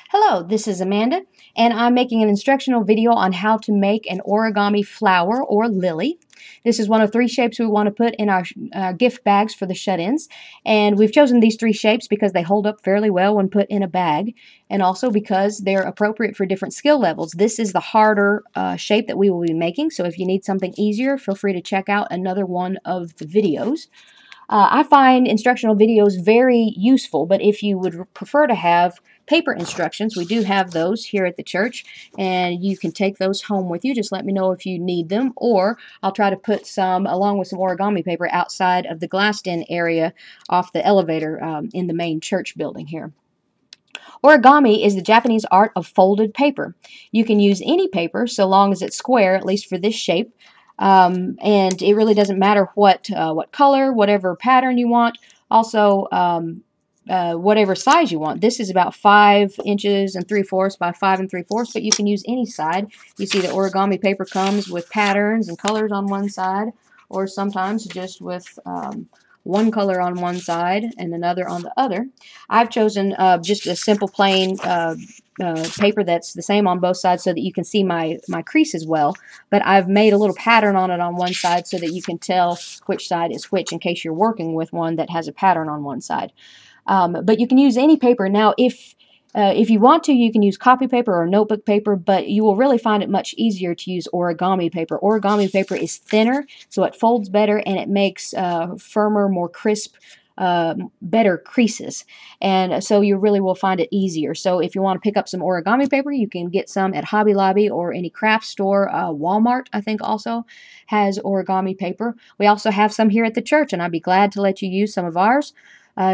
Hello, this is Amanda, and I'm making an instructional video on how to make an origami flower or lily. This is one of three shapes we want to put in our gift bags for the shut-ins, and we've chosen these three shapes because they hold up fairly well when put in a bag, and also because they're appropriate for different skill levels. This is the harder shape that we will be making, so if you need something easier, feel free to check out another one of the videos. I find instructional videos very useful, but if you would prefer to have paper instructions, we do have those here at the church, and you can take those home with you. Just let me know if you need them, or I'll try to put some, along with some origami paper, outside of the glassed-in area off the elevator in the main church building here. Origami is the Japanese art of folded paper. You can use any paper so long as it's square, at least for this shape. And it really doesn't matter what color, whatever pattern you want. Also, whatever size you want. This is about 5 inches and 3/4 by 5 3/4, but you can use any side. You see the origami paper comes with patterns and colors on one side, or sometimes just with one color on one side and another on the other. I've chosen just a simple plain paper that's the same on both sides so that you can see my crease as well, but I've made a little pattern on it on one side so that you can tell which side is which in case you're working with one that has a pattern on one side. But you can use any paper. Now, if you want to, you can use copy paper or notebook paper, but you will really find it much easier to use origami paper. Origami paper is thinner, so it folds better and it makes firmer, more crisp, better creases, and so you really will find it easier. So if you want to pick up some origami paper, you can get some at Hobby Lobby or any craft store. Walmart, I think, also has origami paper. We also have some here at the church, and I'd be glad to let you use some of ours.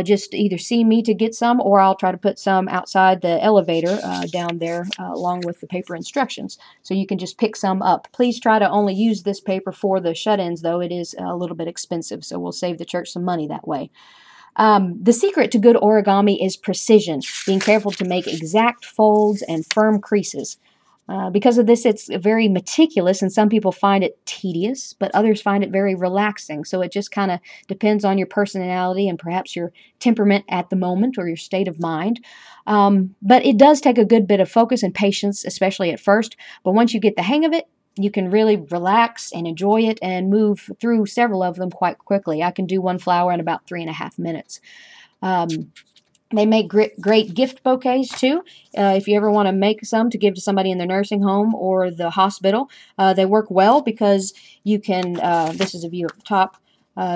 Just either see me to get some, or I'll try to put some outside the elevator down there along with the paper instructions. So you can just pick some up. Please try to only use this paper for the shut-ins, though it is a little bit expensive, so we'll save the church some money that way. The secret to good origami is precision, being careful to make exact folds and firm creases. Because of this, it's very meticulous, and some people find it tedious, but others find it very relaxing. So it just kind of depends on your personality and perhaps your temperament at the moment or your state of mind. But it does take a good bit of focus and patience, especially at first. But once you get the hang of it, you can really relax and enjoy it and move through several of them quite quickly. I can do one flower in about 3.5 minutes. They make great gift bouquets, too. If you ever want to make some to give to somebody in the nursing home or the hospital, they work well because you can, this is a view of the top,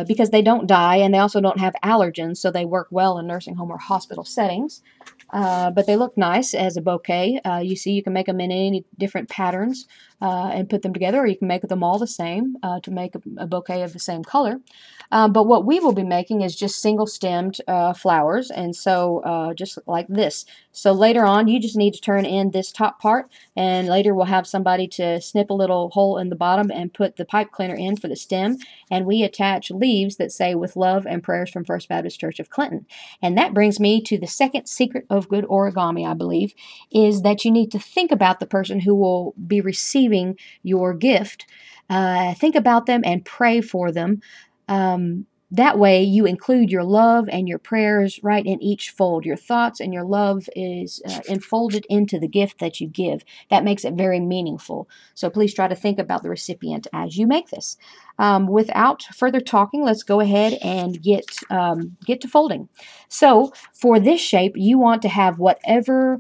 because they don't die and they also don't have allergens, so they work well in nursing home or hospital settings. But they look nice as a bouquet. You see, you can make them in any different patterns and put them together, or you can make them all the same to make a bouquet of the same color. But what we will be making is just single-stemmed flowers, and so just like this. So later on, you just need to turn in this top part, and later we'll have somebody to snip a little hole in the bottom and put the pipe cleaner in for the stem, and we attach leaves that say, "With love and prayers from First Baptist Church of Clinton." And that brings me to the second secret of good origami, I believe, is that you need to think about the person who will be receiving your gift. Think about them and pray for them. That way you include your love and your prayers right in each fold. Your thoughts and your love is enfolded into the gift that you give. That makes it very meaningful. So please try to think about the recipient as you make this. Without further talking, let's go ahead and get to folding. So for this shape, you want to have whatever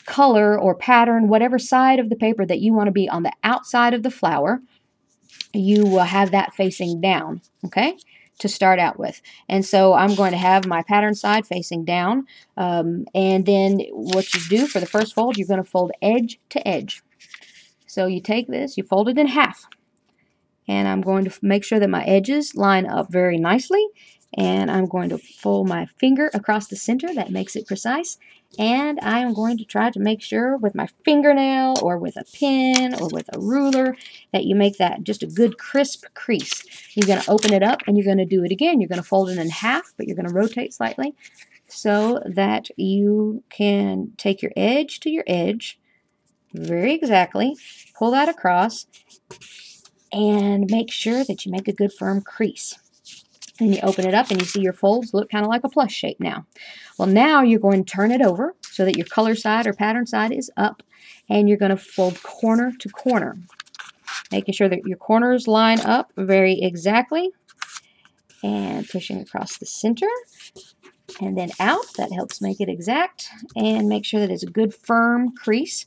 color or pattern, whatever side of the paper that you want to be on the outside of the flower, you will have that facing down, okay, to start out with. And so I'm going to have my pattern side facing down, and then what you do for the first fold, you're going to fold edge to edge. So you take this, you fold it in half, and I'm going to make sure that my edges line up very nicely, and I'm going to fold my finger across the center. That makes it precise. And I am going to try to make sure with my fingernail or with a pin or with a ruler that you make that just a good crisp crease. You're going to open it up and you're going to do it again. You're going to fold it in half, but you're going to rotate slightly so that you can take your edge to your edge very exactly, pull that across, and make sure that you make a good firm crease. And you open it up and you see your folds look kind of like a plus shape now. Well, now you're going to turn it over so that your color side or pattern side is up, and you're going to fold corner to corner, making sure that your corners line up very exactly, and pushing across the center and then out. That helps make it exact, and make sure that it's a good firm crease.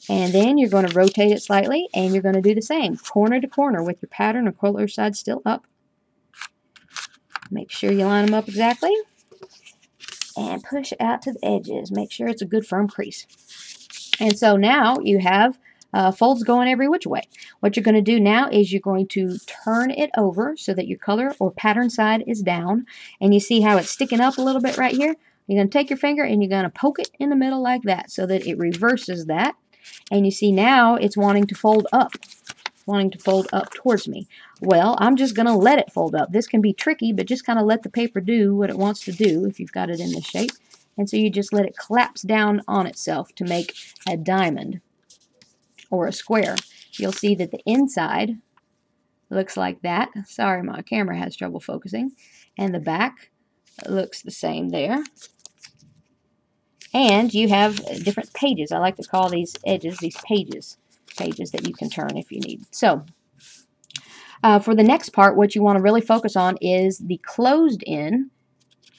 And then you're going to rotate it slightly, and you're going to do the same corner to corner with your pattern or color side still up. Make sure you line them up exactly, and push out to the edges. Make sure it's a good firm crease. And so now you have folds going every which way. What you're going to do now is you're going to turn it over so that your color or pattern side is down. And you see how it's sticking up a little bit right here? You're going to take your finger and you're going to poke it in the middle like that so that it reverses that. And you see now it's wanting to fold up. Towards me. Well, I'm just going to let it fold up. This can be tricky, but just kind of let the paper do what it wants to do if you've got it in this shape. And so you just let it collapse down on itself to make a diamond or a square. You'll see that the inside looks like that. Sorry, my camera has trouble focusing. And the back looks the same there. And you have different pages. I like to call these edges, these pages that you can turn if you need. So for the next part, what you want to really focus on is the closed in,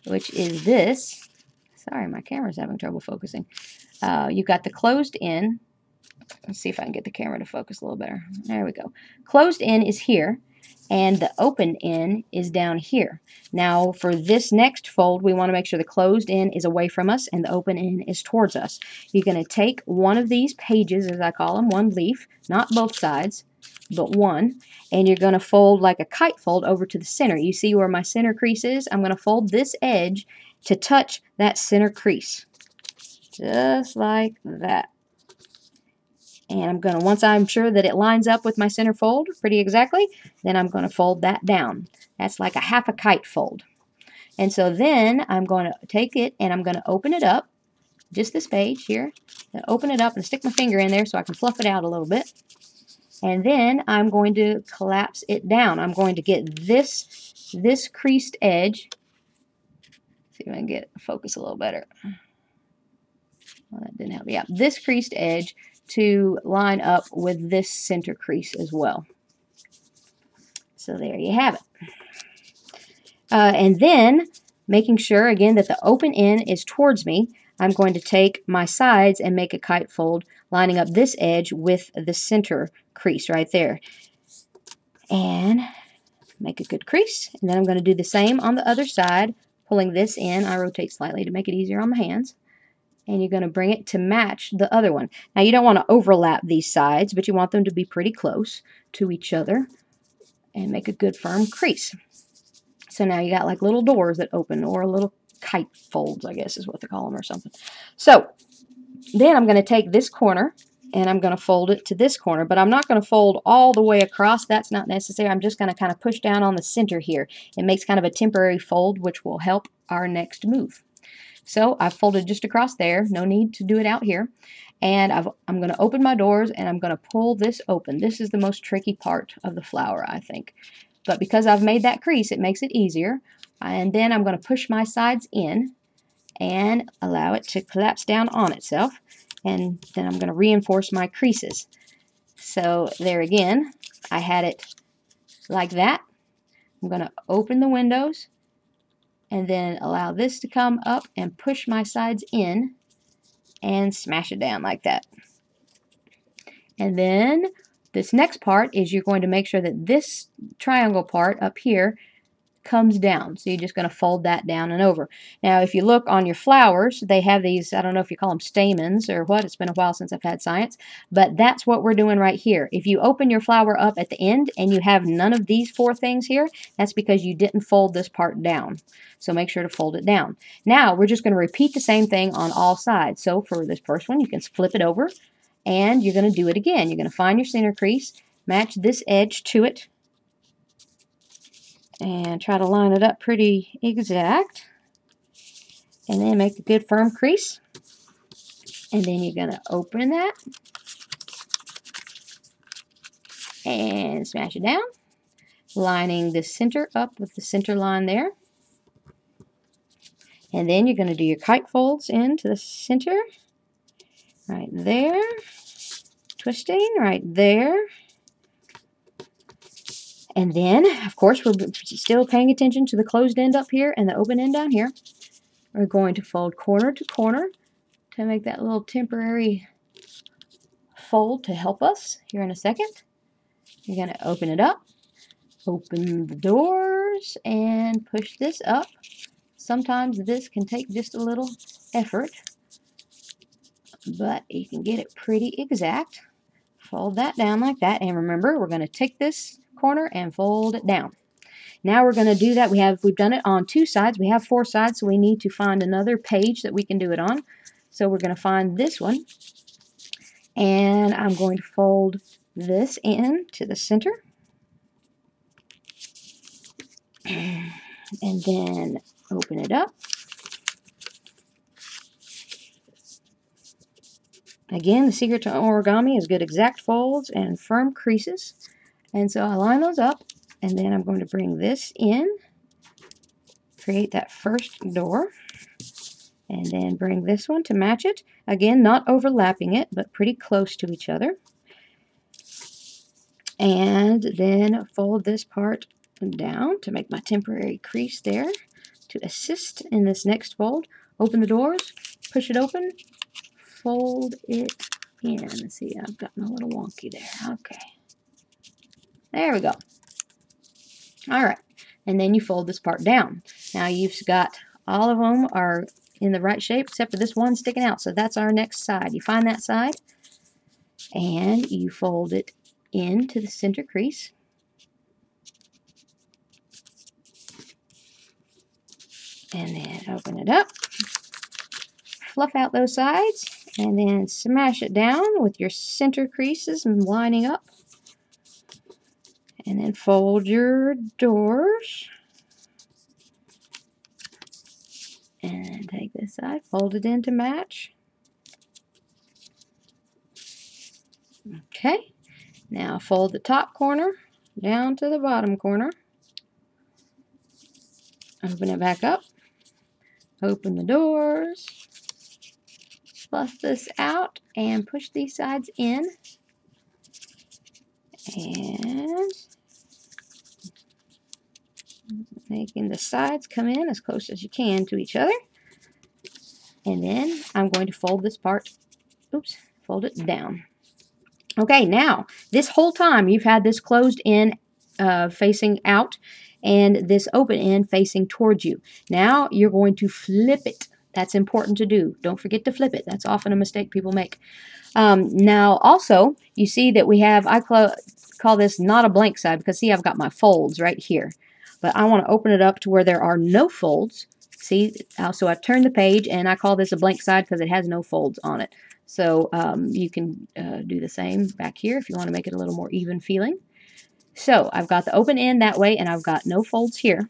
which is this. Sorry, my camera's having trouble focusing. You've got the closed in. Let's see if I can get the camera to focus a little better. There we go. Closed in is here, and the open in is down here. Now, for this next fold, we want to make sure the closed in is away from us and the open in is towards us. You're going to take one of these pages, as I call them, one leaf, not both sides, but one, and you're going to fold like a kite fold over to the center. You see where my center crease is? I'm going to fold this edge to touch that center crease, just like that. And I'm going to, once I'm sure that it lines up with my center fold pretty exactly, then I'm going to fold that down. That's like a half a kite fold. And so then I'm going to take it and I'm going to open it up, just this page here, and open it up and stick my finger in there so I can fluff it out a little bit. And then I'm going to collapse it down. I'm going to get this creased edge. See if I can get focus a little better. Well, that didn't help. Yeah, this creased edge to line up with this center crease as well. So there you have it. And then, making sure again that the open end is towards me, I'm going to take my sides and make a kite fold, lining up this edge with the center crease right there. And make a good crease. And then I'm going to do the same on the other side, pulling this in. I rotate slightly to make it easier on my hands. And you're going to bring it to match the other one. Now, you don't want to overlap these sides, but you want them to be pretty close to each other and make a good firm crease. So now you got like little doors that open, or little kite folds, I guess is what they call them, or something. So then I'm going to take this corner and I'm going to fold it to this corner, but I'm not going to fold all the way across. That's not necessary. I'm just going to kind of push down on the center here. It makes kind of a temporary fold, which will help our next move. So I've folded just across there. No need to do it out here. And I'm going to open my doors and I'm going to pull this open. This is the most tricky part of the flower, I think. But because I've made that crease, it makes it easier. And then I'm going to push my sides in and allow it to collapse down on itself. And then I'm going to reinforce my creases. So there again, I had it like that. I'm going to open the windows and then allow this to come up and push my sides in and smash it down like that. And then this next part is you're going to make sure that this triangle part up here comes down. So you're just going to fold that down and over. Now, if you look on your flowers, they have these, I don't know if you call them stamens or what. It's been a while since I've had science, but that's what we're doing right here. If you open your flower up at the end and you have none of these four things here, that's because you didn't fold this part down. So make sure to fold it down. Now, we're just going to repeat the same thing on all sides. So for this first one, you can flip it over and you're going to do it again. You're going to find your center crease, match this edge to it, and try to line it up pretty exact. And then make a good firm crease. And then you're going to open that and smash it down. lining the center up with the center line there. And then you're going to do your kite folds into the center, right there, twisting right there. And then, of course, we're still paying attention to the closed end up here and the open end down here. We're going to fold corner to corner to make that little temporary fold to help us here in a second. You're going to open it up, open the doors, and push this up. Sometimes this can take just a little effort, but you can get it pretty exact. Fold that down like that, and remember, we're going to take this corner and fold it down. Now we're going to do that. We've done it on 2 sides. We have 4 sides, so we need to find another page that we can do it on. So we're going to find this one, and I'm going to fold this in to the center, and then open it up. Again, the secret to origami is good exact folds and firm creases. And so I line those up, and then I'm going to bring this in, create that first door, and then bring this one to match it. Again, not overlapping it, but pretty close to each other. And then fold this part down to make my temporary crease there to assist in this next fold. Open the doors, push it open, fold it in. Let's see, I've gotten a little wonky there. Okay. There we go. All right. And then you fold this part down. Now you've got all of them are in the right shape except for this one sticking out. So that's our next side. You find that side and you fold it into the center crease. And then open it up. Fluff out those sides and then smash it down with your center creases and lining up. And then fold your doors. And take this side, fold it in to match. Okay, now fold the top corner down to the bottom corner. Open it back up. Open the doors. Fluff this out and push these sides in. And making the sides come in as close as you can to each other. And then I'm going to fold this part, fold it down. Okay, now, this whole time you've had this closed end facing out and this open end facing towards you. Now you're going to flip it. That's important to do. Don't forget to flip it. That's often a mistake people make. Now, also, you see that we have, I call this not a blank side because, see, I've got my folds right here. But I want to open it up to where there are no folds. See, so I turn the page, and I call this a blank side because it has no folds on it. So you can do the same back here if you want to make it a little more even feeling. So I've got the open end that way, and I've got no folds here.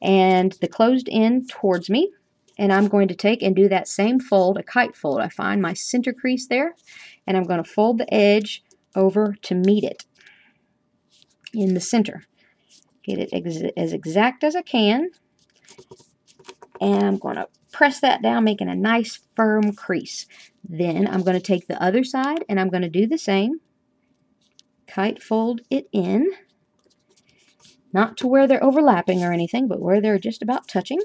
And the closed end towards me. And I'm going to take and do that same fold, a kite fold. I find my center crease there, and I'm going to fold the edge over to meet it in the center. Get it as exact as I can. And I'm going to press that down, making a nice firm crease. Then I'm going to take the other side, and I'm going to do the same. Kite fold it in. Not to where they're overlapping or anything, but where they're just about touching.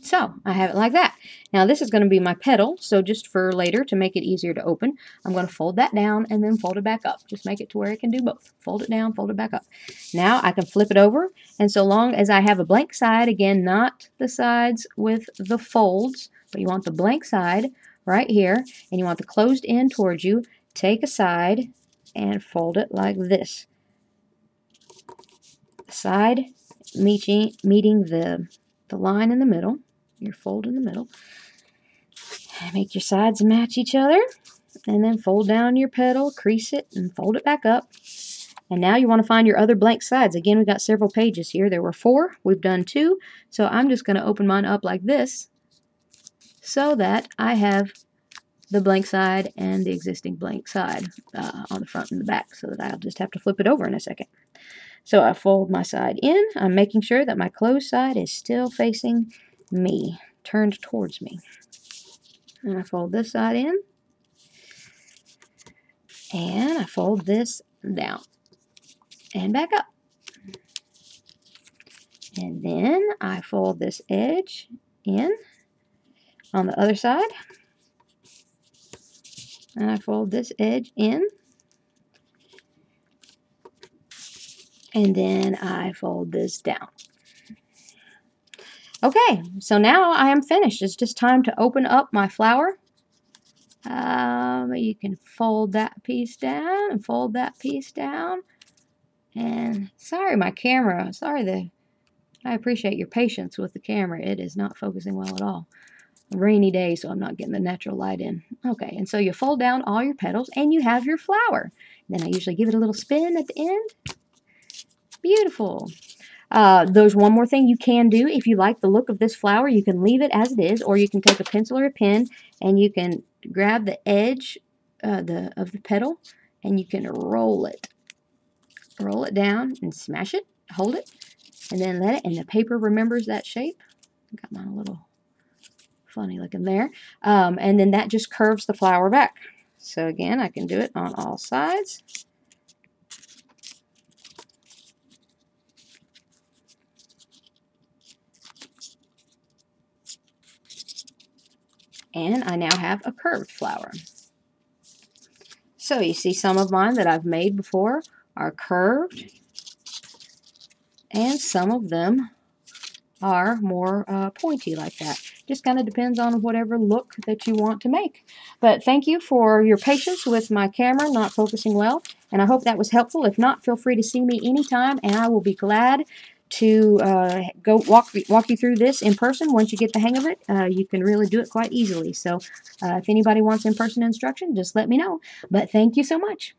So I have it like that. Now this is going to be my petal, so just for later to make it easier to open, I'm going to fold that down and then fold it back up. Just make it to where it can do both. Fold it down, fold it back up. Now I can flip it over, and so long as I have a blank side, again, not the sides with the folds, but you want the blank side right here, and you want the closed end towards you, take a side and fold it like this. The side meeting the line in the middle. Your fold in the middle. Make your sides match each other, and then fold down your petal, crease it, and fold it back up. And now you want to find your other blank sides. Again, we've got several pages here. There were 4. We've done 2. So I'm just going to open mine up like this so that I have the blank side and the existing blank side on the front and the back, so that I'll just have to flip it over in a second. So I fold my side in. I'm making sure that my closed side is still facing me, turned towards me. And I fold this side in. And I fold this down and back up. And then I fold this edge in on the other side. And I fold this edge in. And then I fold this down. Okay, so now I am finished. It's just time to open up my flower. You can fold that piece down and fold that piece down. And sorry, my camera. I appreciate your patience with the camera. It is not focusing well at all. A rainy day, so I'm not getting the natural light in. Okay, and so you fold down all your petals and you have your flower. Then I usually give it a little spin at the end. Beautiful. There's one more thing you can do. If you like the look of this flower, you can leave it as it is, or you can take a pencil or a pen and you can grab the edge of the petal and you can roll it. Roll it down and smash it, hold it, and then let it, and the paper remembers that shape. Got mine a little funny looking there. And then that just curves the flower back. So again, I can do it on all sides. And I now have a curved flower. So you see some of mine that I've made before are curved, and some of them are more pointy like that. Just kind of depends on whatever look that you want to make. But thank you for your patience with my camera not focusing well, and I hope that was helpful. If not, feel free to see me anytime, and I will be glad to go walk you through this in person. Once you get the hang of it, you can really do it quite easily. So if anybody wants in-person instruction, just let me know. But thank you so much.